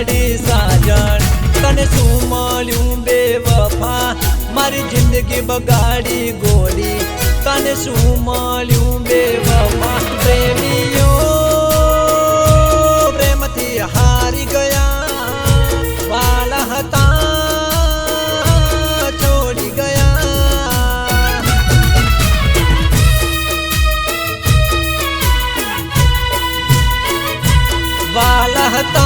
बगाड़ी साजन तने शू मळ्युं बेवफा मारी जिंदगी बगाड़ी गोरी तने शू मळ्युं बेवफा प्रेमीओ प्रेमथी हारी गया वाला हता छोड़ी गया वाला हता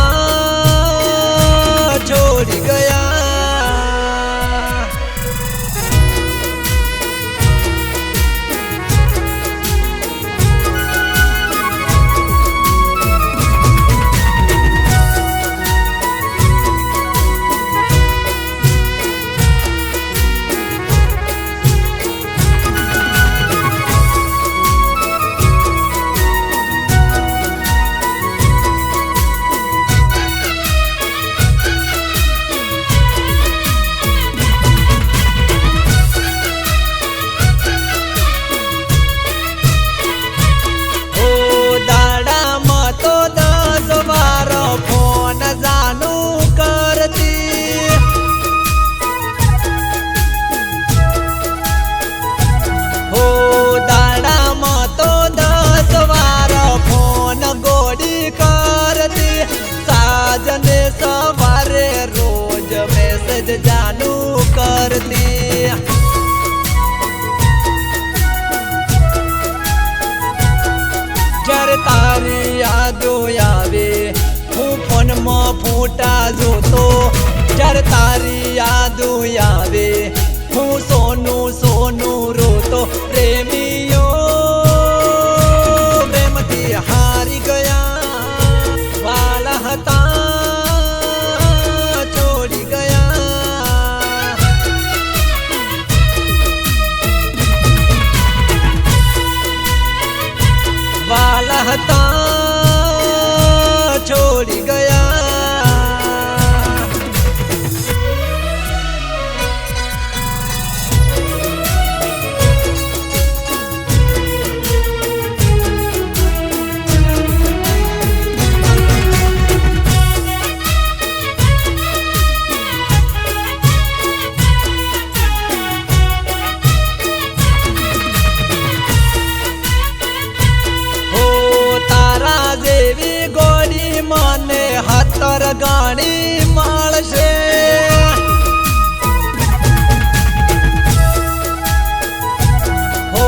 छोड़ी गया साजने सवारे रोज मैसेज जानू करती जर तारी यादो आवे हूँ फोन में फूटा जोतो जर तारी यादो आवे हूँ सोनू सोनू रोतो प्रेमियो प्रेमथी हारी गया वाला हता छोड़ी गया वाला हता छोड़ी गया माने हतर गाणी माळशे हो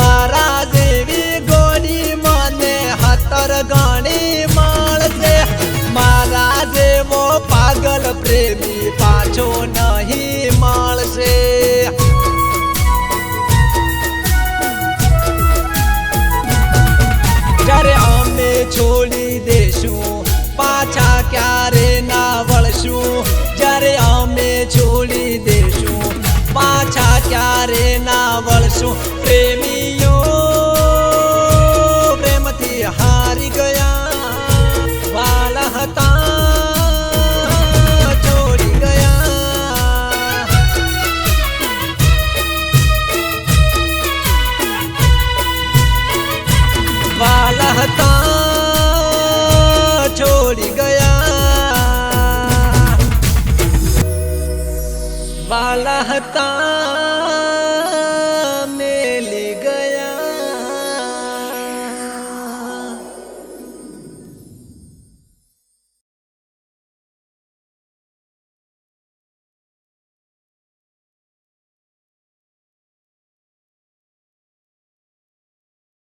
तारा देवी गोडी माने हतर गाणी माळशे मारा जेवो पागल प्रेमी पाछो नहीं माळशे जरे अमे छोड़ी देशू पाछा क्यारे ना वळशू जरे अमे छोड़ी देशू पाछा क्यारे ना वळशू प्रेमीओ प्रेमथी हारी गया वाला हता छोड़ी गया वाला हता छोड़ी गया वाला हता